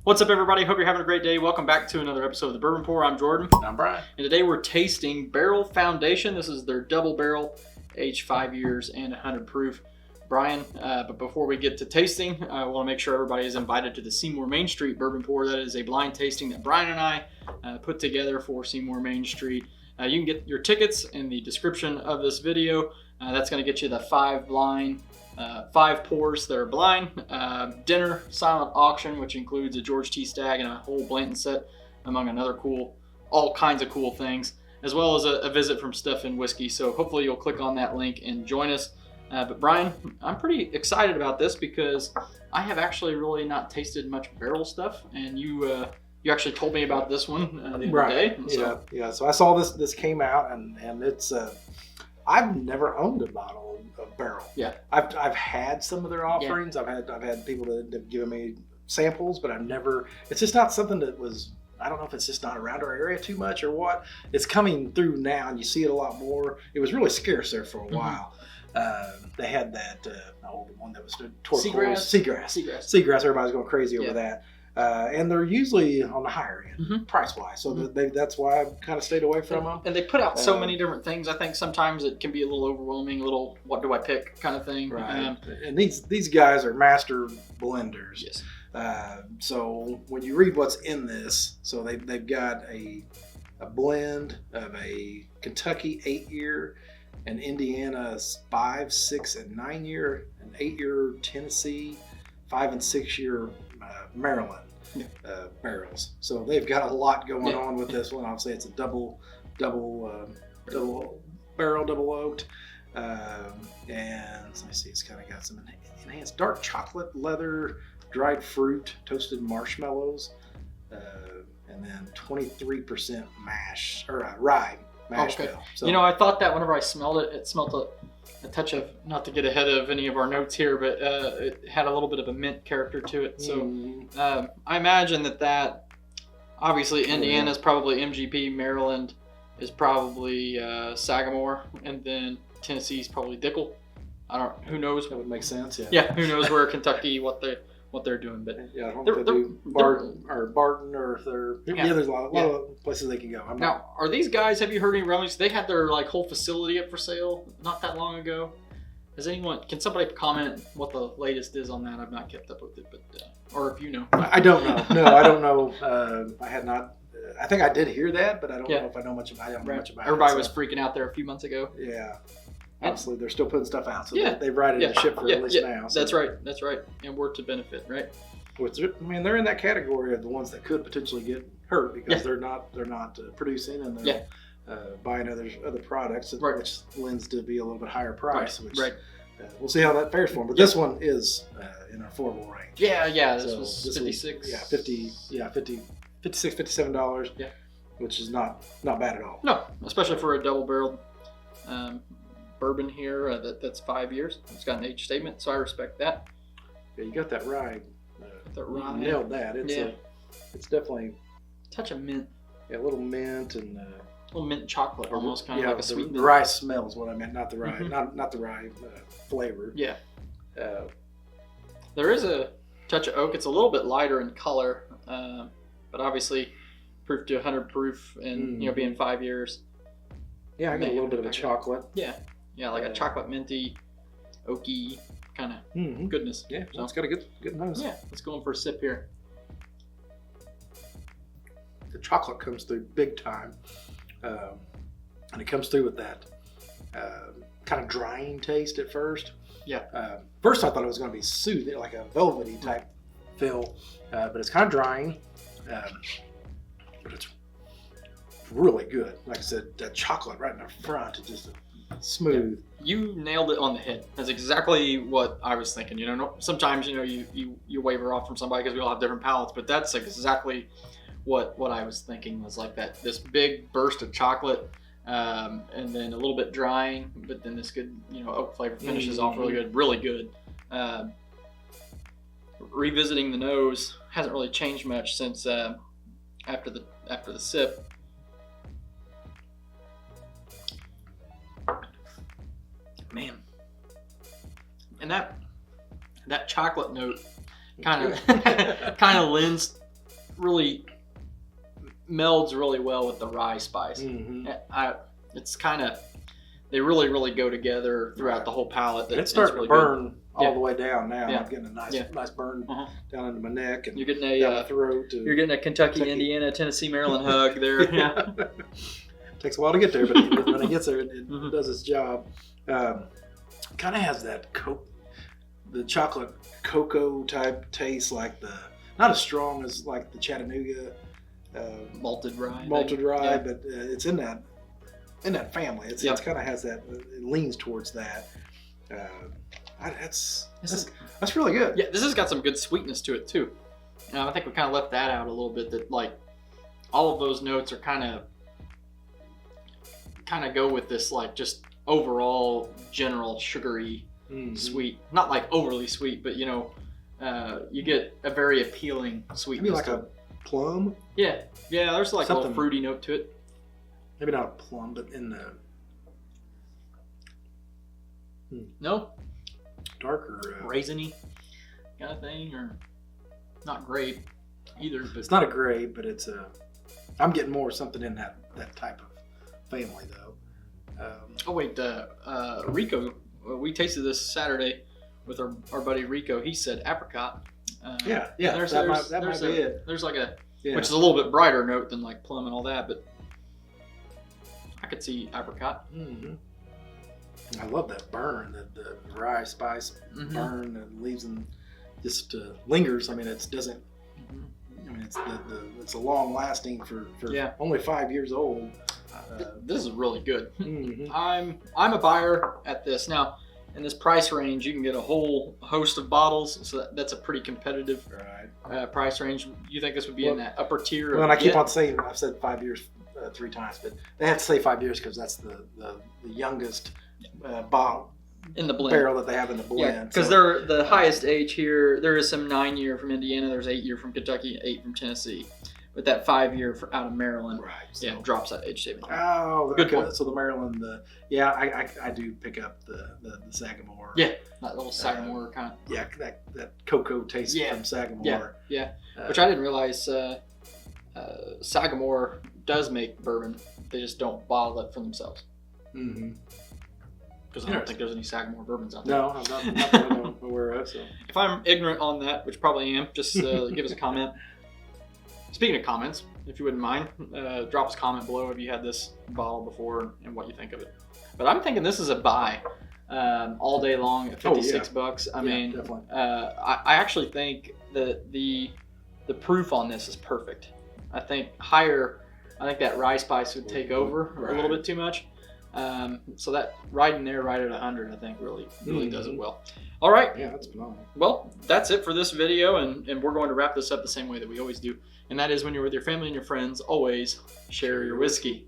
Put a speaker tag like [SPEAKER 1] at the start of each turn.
[SPEAKER 1] What's up, everybody? Hope you're having a great day. Welcome back to another episode of the Bourbon Pour. I'm Jordan.
[SPEAKER 2] I'm Brian.
[SPEAKER 1] And today we're tasting Barrell Foundation. This is their double barrel, aged 5 years and 100 proof. Brian, but before we get to tasting, I want to make sure everybody is invited to the Seymour Main Street Bourbon Pour. That is a blind tasting that Brian and I put together for Seymour Main Street. You can get your tickets in the description of this video. That's going to get you the 5 pours that are blind, dinner, silent auction, which includes a George T. Stagg and a whole Blanton set, among all kinds of cool things, as well as a visit from Stephen Whiskey. So hopefully you'll click on that link and join us. But Brian, I'm pretty excited about this because I have actually really not tasted much barrel stuff, and you actually told me about this one the other day.
[SPEAKER 2] So. Yeah. So I saw this came out, and it's I've never owned a bottle of barrel.
[SPEAKER 1] Yeah.
[SPEAKER 2] I've had some of their offerings. Yeah. I've had people that have given me samples, but I've never. It's just not something that was. I don't know if it's just not around our area too much or what. It's coming through now, and you see it a lot more. It was really scarce there for a while. They had that one that was turquoise. Seagrass. Everybody's going crazy over that. And they're usually on the higher end, price-wise. So that's why I've kind of stayed away from them.
[SPEAKER 1] And they put out so many different things. I think sometimes it can be a little overwhelming, a little what do I pick kind of thing.
[SPEAKER 2] Right. And these guys are master blenders.
[SPEAKER 1] Yes.
[SPEAKER 2] So when you read what's in this, so they've got a blend of a Kentucky 8-year, an Indiana 5, 6, and 9-year, an 8-year Tennessee, 5 and 6-year Maryland barrels. So they've got a lot going on with this one. Obviously, it's a double barrel, double oaked, and let me see, it's kind of got some enhanced dark chocolate, leather, dried fruit, toasted marshmallows, and then 23% rye.
[SPEAKER 1] Okay. So, I thought that whenever I smelled it, it smelled a touch of, not to get ahead of any of our notes here, but it had a little bit of a mint character to it. So I imagine that obviously Indiana is probably MGP, Maryland is probably Sagamore, and then Tennessee is probably Dickel. Who knows?
[SPEAKER 2] That would make sense.
[SPEAKER 1] Yeah. Who knows where Kentucky, what they're doing, but
[SPEAKER 2] I don't know if they do Barton, or if they're there's a lot of places they can go.
[SPEAKER 1] Now, are these guys? Have you heard any rumblings? They had their whole facility up for sale not that long ago. Can somebody comment what the latest is on that? I've not kept up with it, but or if you know.
[SPEAKER 2] I don't know. No, I don't know. I had not. I think I did hear that, but I don't know if I know much about it.
[SPEAKER 1] Everybody was freaking out there a few months ago.
[SPEAKER 2] Yeah. Obviously, they're still putting stuff out, so they've righted the ship for at least now. So.
[SPEAKER 1] That's right, and we're to benefit, right?
[SPEAKER 2] They're in that category of the ones that could potentially get hurt because they're not producing and they're buying other products, which lends to be a little bit higher price. We'll see how that fares for them. But this one is in our affordable range.
[SPEAKER 1] Yeah. This was $56.
[SPEAKER 2] $57. Yeah, which is not bad at all.
[SPEAKER 1] No, especially for a double barreled. Bourbon here that's 5 years. It's got an age statement, so I respect that.
[SPEAKER 2] Yeah, you got that rye. You nailed that. It's definitely
[SPEAKER 1] touch of mint.
[SPEAKER 2] Yeah, a little mint and a
[SPEAKER 1] little mint chocolate, almost kind of like a sweet.
[SPEAKER 2] The rye smell is what I meant, not the rye, not the rye flavor.
[SPEAKER 1] Yeah. There is a touch of oak. It's a little bit lighter in color, but obviously proof to 100 proof, and being 5 years.
[SPEAKER 2] Yeah, I got a little bit of a chocolate.
[SPEAKER 1] Yeah, like a chocolate minty, oaky kind of goodness.
[SPEAKER 2] Yeah, so it's got a good nose.
[SPEAKER 1] Yeah, let's go in for a sip here.
[SPEAKER 2] The chocolate comes through big time, and it comes through with that kind of drying taste at first.
[SPEAKER 1] Yeah.
[SPEAKER 2] First, I thought it was going to be soothing, like a velvety type feel, but it's kind of drying, but it's really good. Like I said, that chocolate right in the front is just smooth.
[SPEAKER 1] You nailed it on the head. That's exactly what I was thinking. Sometimes you waver off from somebody because we all have different palates, but that's exactly what I was thinking was like that. This big burst of chocolate, and then a little bit drying, but then this good oak flavor finishes off really good. Revisiting the nose hasn't really changed much since after the sip. Man, and that chocolate note kind of lends really melds really well with the rye spice.
[SPEAKER 2] Mm-hmm.
[SPEAKER 1] It's kind of, they really go together throughout the whole palate.
[SPEAKER 2] It's starting to burn all the way down now.
[SPEAKER 1] Yeah.
[SPEAKER 2] I'm getting a nice burn down into my neck and
[SPEAKER 1] you're getting
[SPEAKER 2] down my throat.
[SPEAKER 1] You're getting a Kentucky, Indiana, Tennessee, Maryland hug there. Yeah.
[SPEAKER 2] Takes a while to get there, but when it gets there, it does its job. Kind of has that the chocolate cocoa type taste, like not as strong as like the Chattanooga
[SPEAKER 1] malted rye.
[SPEAKER 2] But it's in that family. It's kind of has that. It leans towards that. That's really good.
[SPEAKER 1] Yeah, this has got some good sweetness to it too. I think we kind of left that out a little bit. That like all of those notes are kind of go with this like just overall general sugary sweet. Not like overly sweet, but you get a very appealing sweetness.
[SPEAKER 2] Maybe like a plum.
[SPEAKER 1] Yeah. There's like a little fruity note to it.
[SPEAKER 2] Maybe not a plum, but in the
[SPEAKER 1] no
[SPEAKER 2] darker
[SPEAKER 1] raisiny kind of thing, or not grape either. But
[SPEAKER 2] it's not a grape, but it's I'm getting more something in that type of family though.
[SPEAKER 1] Rico, we tasted this Saturday with our buddy Rico. He said apricot.
[SPEAKER 2] That might be it.
[SPEAKER 1] There's like which is a little bit brighter note than like plum and all that, but I could see apricot.
[SPEAKER 2] Mm-hmm. I love that burn, the rye spice burn that leaves and just lingers. I mean, it doesn't. I mean, it's a long lasting for only 5 years old.
[SPEAKER 1] This is really good.
[SPEAKER 2] Mm-hmm.
[SPEAKER 1] I'm a buyer at this now. In this price range, you can get a whole host of bottles, so that's a pretty competitive price range. You think this would be in that upper tier?
[SPEAKER 2] Well, and I keep on saying, I've said 5 years 3 times, but they have to say 5 years because that's the youngest bottle
[SPEAKER 1] in the blend
[SPEAKER 2] barrel that they have in the blend.
[SPEAKER 1] Yeah, because they're the highest age here. There is some 9-year from Indiana. There's 8-year from Kentucky, 8 from Tennessee. But that 5-year out of Maryland,
[SPEAKER 2] so.
[SPEAKER 1] drops that age saving.
[SPEAKER 2] Oh,
[SPEAKER 1] good point.
[SPEAKER 2] So the Maryland, I do pick up the Sagamore.
[SPEAKER 1] Yeah, that little Sagamore kind of.
[SPEAKER 2] Yeah, that cocoa taste from Sagamore.
[SPEAKER 1] Yeah. Which I didn't realize. Sagamore does make bourbon. They just don't bottle it for themselves.
[SPEAKER 2] Mm-hmm.
[SPEAKER 1] Because I don't think there's any Sagamore bourbons out there.
[SPEAKER 2] No, not that I'm aware of. So.
[SPEAKER 1] If I'm ignorant on that, which probably am, just give us a comment. Speaking of comments, if you wouldn't mind, drop us a comment below if you had this bottle before and what you think of it. But I'm thinking this is a buy all day long at $56. I mean,
[SPEAKER 2] definitely.
[SPEAKER 1] I actually think that the proof on this is perfect. I think that rye spice would take over a little bit too much. So that right in there, right at 100, I think really does it well. All right.
[SPEAKER 2] Yeah, that's phenomenal.
[SPEAKER 1] Well, that's it for this video, and we're going to wrap this up the same way that we always do. And that is when you're with your family and your friends, always share your whiskey.